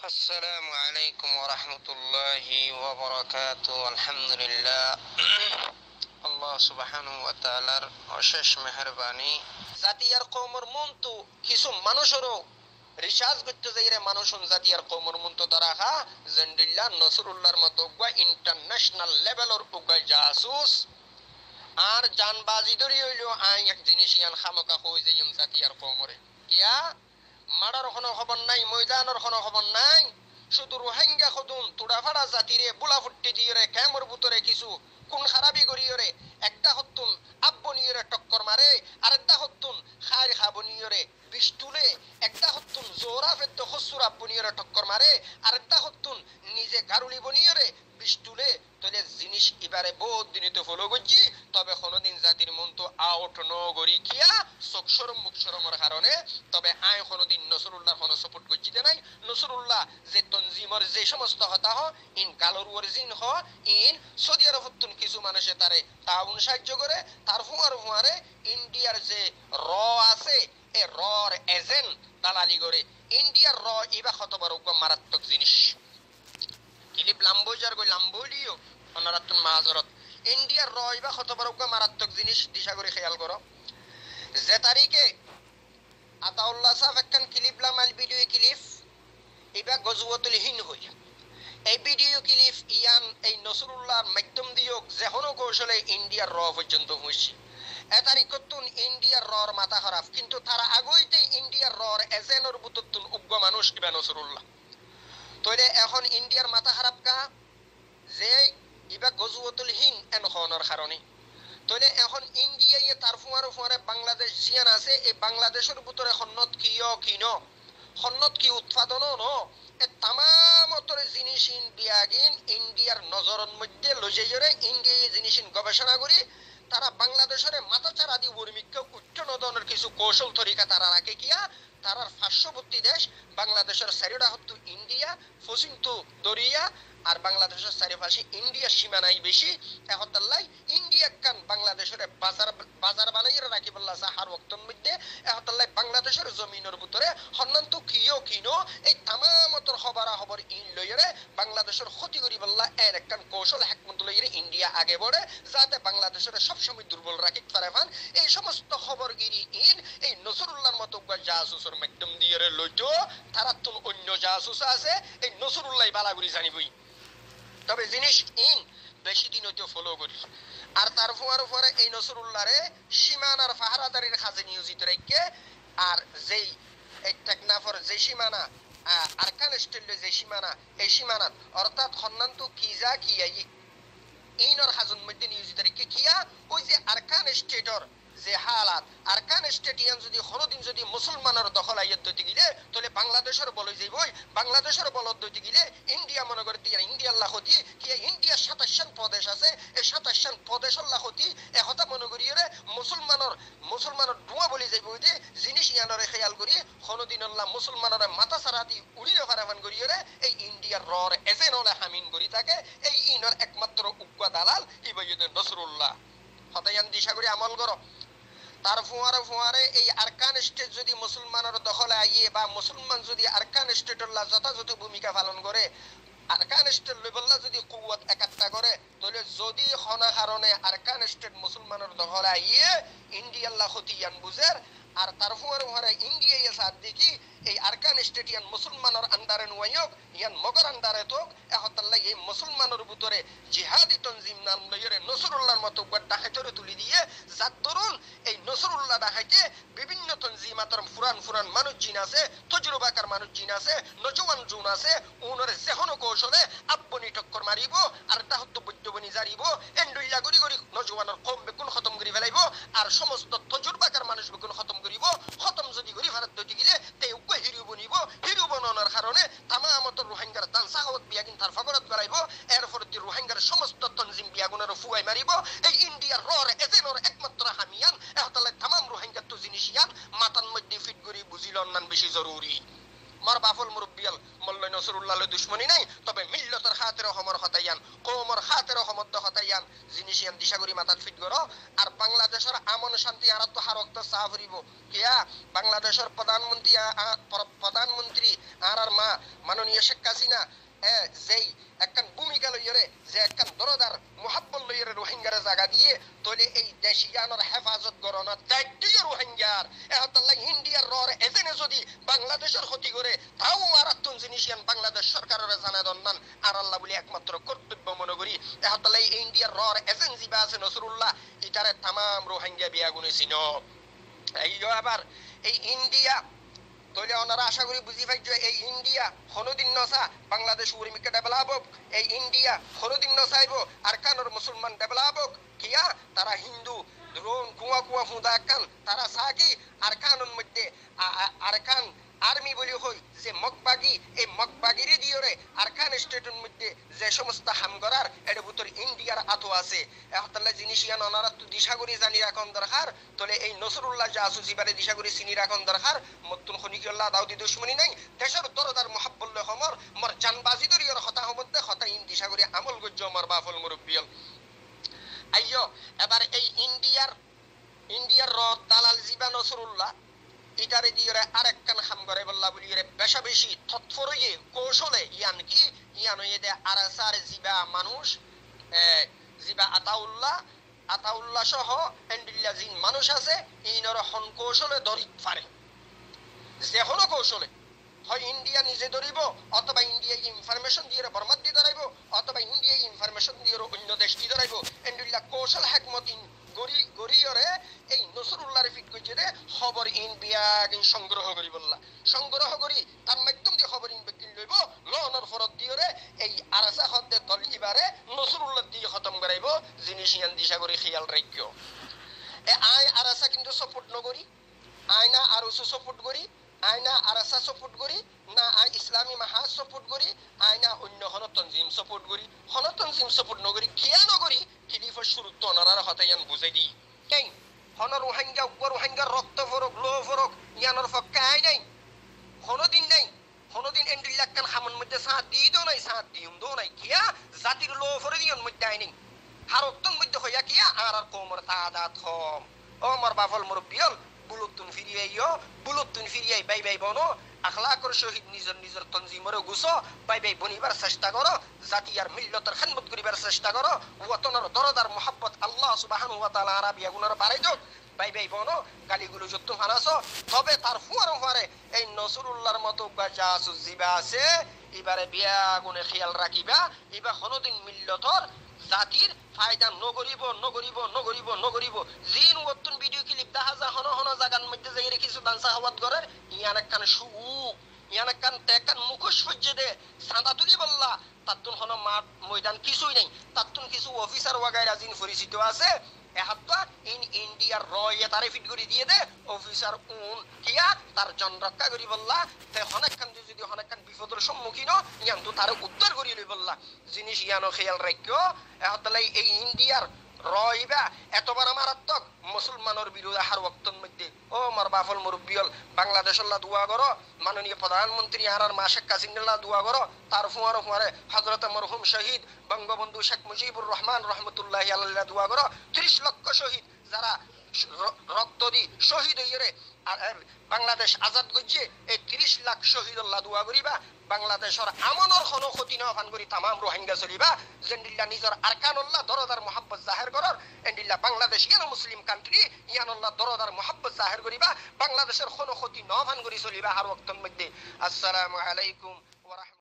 আসসালামু আলাইকুম ওয়া রাহমাতুল্লাহি ওয়া বারাকাতুহু। আলহামদুলিল্লাহ, আল্লাহ সুবহানাহু ওয়া তাআলার অশেষ মেহেরবানি। জাতি আর কওমের মন্তু কিছু মানুষেরও রিসার্চ করতে যাইরে মানুষন জাতি আর কওমের মন্তু দ্বারা হা জন্ডিল্লাহ নসরুল্লাহর মতো উগা ইন্টারন্যাশনাল লেভেলের উগা জাসুস আর জানবাজি ধরি হইল আই এক জিনিস ইয়ান খামকা হই যাইম জাতি আর কওমরে কিয়া মারার কোনো খবর নাই, ময়দানের কোনো খবর নাই। শুধু রোহিঙ্গা খুদুন তুড়াফাড়া জাতিরে বুলা ফুট্টি দিয়ে ক্যামর ভিতরে কিছু কোন খারাপি করিয়রে একটা হতুন আব্বনিয়রে টক্কর মারে, আরেকটা হতুন খায় খাবনিয়রে বিষ তুলে, একটা হতুন জোরা ফেদ্দ খসুর আব্বনিয়রে টক্কর মারে, আরেকটা হতুন নিজে গারুলি বনিয়রে বিষ তুলে। তোলে জিনিস এবারে বহুত দিনই ফলো করছি, তবে কোনোদিন জাতির মন তো আউট নগরি কিয়া চোখসরম মুখসরমের কারণে। তবে আয় কোনোদিন নসরুল্লাহ কোনো সাপোর্ট করছি নাই। নসরুল্লাহ যে তনজিমর যে সমস্ত হতা হ ইন কালোর ওয়ারজিন হ ইন সৌদি আরব কিছু মানুষে তারে তাউন সাহায্য করে, তার ফুয়ারে ইন্ডিয়ার যে র আছে এ রর এজেন্ট দালালি করে। ইন্ডিয়ার র ইবা কত বড় মারাত্মক জিনিস। কিলিপ লাম্বইজার গই লাম্বইলিও অনারাতুন মাজরত ইন্ডিয়ার র ইবা কত বড় মারাত্মক জিনিস দিশা করে খেয়াল করো। যে তারিখে আতাউল্লাহ সাহেব একখান ক্লিপ লামাল ভিডিও ক্লিপ ইবা গজওয়াতুল হিন্দ হই। এই ভিডিও ক্লিপ ইয়ান এই নসরুল্লাহর মাধ্যম দিয়ক যেহনো কৌশলে ইন্ডিয়ার র পর্যন্ত হইছি। এ তারিখতুন ইন্ডিয়ার রর মাথা খারাপ, কিন্তু তারা আগইতে ইন্ডিয়ার রর এজেন্টর বুততুন উগ্র মানুষ ইবা নসরুল্লাহ। তইলে এখন ইন্ডিয়ার মাথা খারাপ কা যে ইবা গজওয়াতুল হিন্দ এন হনর কারণে। তইলে এখন ইন্ডিয়া তার ফুয়ারে বাংলাদেশ জিয়ান আছে, এই বাংলাদেশের ভিতরে সন্নত সন্নত কি উৎপাদন ন এ তামামতরে জিনিস বিয়াগিন ইন্ডিয়ার নজরের মধ্যে লইজাইরে ইন্ডিয়া জিনিস গবেষণা করি তারা বাংলাদেশের মাথা চারা দি উর্মিককে উচ্চ নদনের কিছু কৌশল তরিকা তারা রাখে কিয়া তারার পার্শ্ববর্তী দেশ বাংলাদেশের চারিটা হতো ইন্ডিয়া, পশ্চিমতো দরিয়া, আর বাংলাদেশের চারিপাশে ইন্ডিয়ার সীমানাই বেশি। এহতাল্লাই ইন্ডিয়া কান বাংলাদেশের বাজার বানাইয়ে রাখি বললা হার ওয়াক্তর মধ্যে এহতাল্লাই বাংলাদেশের জমিনের ভিতরে হন্নান্ত কিনো এই তামামতর খবরা খবর ইন লইরে বাংলাদেশের ক্ষতি করি বললা এর একখান কৌশল হেকমত লইরে ইন্ডিয়া আগে বড়ে যাতে বাংলাদেশের সবসময় দুর্বল রাখি পারে ফান। এই সমস্ত খবরগিরি ইন এই নসরুল্লাহর মতো জাসুসের মাধ্যম দিয়ে লইতো তারা তো অন্য জাসুস আছে এই নসরুল্লাহ বালাগুড়ি জানিবই। তবে জিনিস ইন বেশি দিন হইতে ফলো করি আর তার পরে এই নসরুল্লাহরে সীমানার পাহারাদারির কাজে নিয়োজিত রেখে আর যেই এই টেকনাফর যে সীমানা আরকান স্টেলে যে সীমানা এই সীমানাত অর্থাৎ হন্নান্ত কিজা কিয়াই ইনর হাজুন মধ্যে নিয়োজিত রেখে কিয়া ওই যে আরকান স্টেটর যে হালাত আরকান স্টেডিয়াম যদি কোনোদিন যদি মুসলমানের দখল আইয়ত দইতে গেলে তাহলে বাংলাদেশের বল হয়ে যাইবই। বাংলাদেশের বলত দইতে গেলে ইন্ডিয়া মনে করে দিয়ে ইন্ডিয়ার লাখতি কি ইন্ডিয়ার 27 প্রদেশ আছে এই 27 প্রদেশের লাখতি একথা মনে করিয়ে মুসলমানের ডুয়া বলি যাইব যে জিনিস ইয়ানরে খেয়াল করি কোনোদিন আল্লাহ মুসলমানের মাথা সারা দি উড়িয়ে ফারাফান করিয়ে এই ইন্ডিয়ার রর এজেন্ট হলে হামিন করি থাকে এই ইনর একমাত্র উগ্র দালাল ইবাইয়দ নসরুল্লাহ। হতায়ান দিশা করে আমল করো। তার ফুয়ারে এই আরকান স্টেট যদি মুসলমানের দখলে আইয়ে বা মুসলমান যদি আরকান স্টেটের যথাযথ ভূমিকা পালন করে আরকান স্টেট লেভেল যদি কুওয়াত একাত্তা করে তাহলে যদি হনা কারণে আরকান স্টেট মুসলমানের দখলে আইয়ে ইন্ডিয়ার লাখতিয়ান বুঝের আর তার ফুয়ারে ইন্ডিয়া সাথ দেখি এই আরকান স্টেট ইয়ান মুসলমানের আন্ডারে নুয়াইক ইয়ান মগর আন্ডারে তো এহতাল্লাহ এই মুসলমানের ভিতরে জিহাদি তনজিম নাম লইরে নসরুল্লাহর মতো ডাকাইতরে তুলি দিয়ে যার দরুন এই নসরুল্লাহ ডাকাইতে বিভিন্ন তনজিমাতর ফুরান মানুষ জিন আছে, তজরুবাকার মানুষ জিন আছে, নজওয়ান জুন আছে, উনরে যেহনো কৌশলে আব্বনি টক্কর মারিব আর তাহত বৈদ্যবনি জারিব এন্ডুল্লা গরি নজওয়ানের কম বেগুন খতম করি ফেলাইব আর সমস্ত তজরুবাকার মানুষ বেগুন খতম করিব। খতম যদি করি ভারত দইতে গেলে তে উগ্র হিরু বনিব, হিরু বনানোর কারণে তামামত রোহিঙ্গার দান সাহত বিয়াগিন তার ফগরত গলাইব এরপর রোহিঙ্গার সমস্ত তনজিম বিয়াগুনের ফুয়াই মারিব। এই ইন্ডিয়ার রর এজেন্টর একমাত্র হামিয়ান এহতালে তামাম রোহিঙ্গার তো জিনিস ইয়ান মাতান মধ্যে ফিট করি বুঝিল নান বেশি জরুরি। মর বাফল মুরব্বিয়াল মল্লয় নসরুল্লাহ দুশ্মনী নাই তবে মিল্লতের খাতিরে হমর হতাইয়ান কওমর খাতিরে হমদ্দ হতাইয়ান জিনিসিয়ান দিশাগুড়ি মাথাত ফিট করো আর বাংলাদেশের আমন শান্তি আর তো হারক্ত সাহ হরিব কিয়া বাংলাদেশের প্রধানমন্ত্রী আর মা মাননীয় শেখ হাসিনা যেই একখান ভূমিকা লইরে যে একখান দরদার মোহাব্বত লইরে রোহিঙ্গারে জায়গা দিয়ে তলে এই দেশিয়ানোর হেফাজত করোনা দায়িত্বই রোহিঙ্গার এহতাল্লাহ ইন্ডিয়ার রর এজেনে যদি বাংলাদেশের ক্ষতি করে তাও আরাত্তন জিনিসিয়ান বাংলাদেশ সরকারের জানা দন্নান আর আল্লাহ বলি একমাত্র কর্তব্য মনে করি এহতাল্লাহ ইন্ডিয়ার রর এজেন্সি বা আছে নসরুল্লাহ ইটারে তামাম রোহিঙ্গা বিয়া গুনেছিল এই আবার এই ইন্ডিয়া তৈলে ওনারা আশা করি বুঝি পাই যে এই ইন্ডিয়া কোনোদিন নসা বাংলাদেশ উরিমিকে ডেভেলপ হোক এই ইন্ডিয়া কোনোদিন নসাইব আর কানোর মুসলমান ডেভেলপ হোক কিয়া তারা হিন্দু ড্রোন কুয়া কুয়া ফুদা কান তারা সাকি আর কানুন মধ্যে আর কান আর্মি বলি হই যে মকবাগি এই মকবাগিরি দিয়রে আর কান স্টেটের মধ্যে যে সমস্ত হামগরার এর ভিতর ইন্ডিয়ার আতো আছে এহতাল্লাহ জিনিসিয়ান ওনারা তো দিশাগুড়ি জানি রাখন দরকার তলে এই নসরুল্লাহ জাসুসি বারে দিশাগুড়ি চিনি রাখন দরকার মতুন খনিকুল্লাহ দাউদি দুশমনি নাই দেশের দরদার মুহাব্বুল্লাহ হমর মর জানবাজি দরিয়র হতা হমদ্দে হতা ইন দিশাগুড়ি আমল গজ্জ মর বাফল মুরব্বিয়ল আইয়ো এবার এই ইন্ডিয়ার রদ দালাল জিবা নসরুল্লাহ ইটারে দিয়ে আরেকখান হাম করে বললা বলি বেশা বেশি তৎপরয়ে কৌশলে ইয়ান কি ইয়ান দে আরাসার জিবা মানুষ জিবা আতাউল্লাহ সহ এন্ডিল্লা জিন মানুষ আছে ইনর হন কৌশলে দরিত পারে যে হলো কৌশলে হয় ইন্ডিয়া নিজে ধরিব অথবা ইন্ডিয়া ইনফরমেশন দিয়ে বর্মাত দিয়ে ধরাইব অথবা ইন্ডিয়া ইনফরমেশন দিয়ে অন্য দেশ দিয়ে ধরাইব এন্ডিল্লা কৌশল হেকমতিন গড়িয়রে এই নসরুল্লাহর ফিট কইছে রে খবর ইন বিয়াগ সংগ্রহ করি বললা সংগ্রহ করি তার মাধ্যম দিয়ে খবর ইন বেকিন লইব লনর ফরত দিয়রে এই আরাসা হদ্দে দল ইবারে নসরুল্লাহ দিয়ে খতম করাইব জিনিস ইয়ান দিশা করে খেয়াল রাখিও এ আই আরাসা কিন্তু সাপোর্ট নগরি আয়না আর উসু সাপোর্ট করি আয়না আরাসা সাপোর্ট করি না আই ইসলামী মাহাজ সাপোর্ট করি আয়না অন্য হন তনজিম সাপোর্ট করি হন তনজিম সাপোর্ট নগরি কিয়া নগরি কিলিফর শুরু তো ওনারা হতায়ান বুঝাই দি কেন হন রোহিঙ্গা উপর রোহিঙ্গা রক্ত ফরক লো ফরক ইয়ানোর ফক্কা আই নাই হনদিন এন্ডিল্লাহ কান হামন মধ্যে সাথ দি দো নাই সাথ দিউম দো নাই কিয়া জাতির লো ফরে দিয়ন মধ্যে আই নাই হারক্তন মধ্যে হইয়া কিয়া আর কোমর তাদাত হম ও মর বাফল মুরব্বিয়ল বুলুতুন ফিরিয়াই বাই বনো আখলাকর শহীদ নিজের তনজিমরে গুছো বাই বনিবার চেষ্টা করো জাতি আর মিল্লতের খেদমত করিবার চেষ্টা করো ওয়াতনের দরদার মোহাব্বত আল্লাহ সুবহানাহু ওয়া তাআলা আরাবিয়া গুনার বাড়াই দাও বাই বনো গালিগুলো যত হারাছো তবে তার ফুয়ারে এই নসরুল্লাহর মতো জাসুস জিবা আছে এবারে বিয়া গুনে খেয়াল রাখিবা এবার কোনদিন মিল্লতর জাতির ফায়দা নগরিব জিন ওয়াতুন ভিডিও ক্লিপ দেখা যায় হন জায়গার মধ্যে যাই কিছু দানসা হাওয়াত করার ইয়ান একখান সুউক ইয়ান একখান তেকান মুখোশ সজ্জে দে সাদা তুলি বললা তাতুন হন মাঠ ময়দান কিছুই নাই তাতুন কিছু অফিসার ওয়াগাইরা জিন পরিচিত আছে এহাত্তা ইন ইন্ডিয়ার রয়ে তারে ফিট করে দিয়ে দে অফিসার উন কিয়া তার জন রক্ষা করি বললা তে হনেকখান যদি হনেকখান বিপদের সম্মুখীন ইয়ান তো তারে উদ্ধার করি লই বললা জিনিস ইয়ানো খেয়াল রাখিও এহাত্তালাই এই ইন্ডিয়ার রইবা এতবার মারাত্মক মুসলমানের বিরুদ্ধে হার ওয়াক্তর মধ্যে ও মর বাফল মুরব্বিয়ল বাংলাদেশল্লাহ দোয়া করো মাননীয় প্রধানমন্ত্রী আর মা শেখ হাসিনাল্লাহ দোয়া করো তার ফুয়ারে হযরত মরহুম শহীদ বঙ্গবন্ধু শেখ মুজিবুর রহমান রহমতুল্লাহি আলাইহি দোয়া করো 30 লক্ষ শহীদ যারা রক্ত দি শহীদ হইরে বাংলাদেশ আজাদ করছে এই 30 লাখ শহীদুল্লাহ দোয়া করিবা বাংলাদেশের আমনের কোনো ক্ষতি না ফান করি তামাম রোহিঙ্গা চলিবা জেন্ডিল্লা নিজের আরকানুল্লাহ দরদার মোহাব্বত জাহির করার এন্ডিল্লা বাংলাদেশ ইয়ানো মুসলিম কান্ট্রি ইয়ানুল্লাহ দরদার মোহাব্বত জাহির করিবা বাংলাদেশের কোনো ক্ষতি না ফান করি চলিবা আর ওয়াক্তর মধ্যে আসসালামু আলাইকুম ওয়া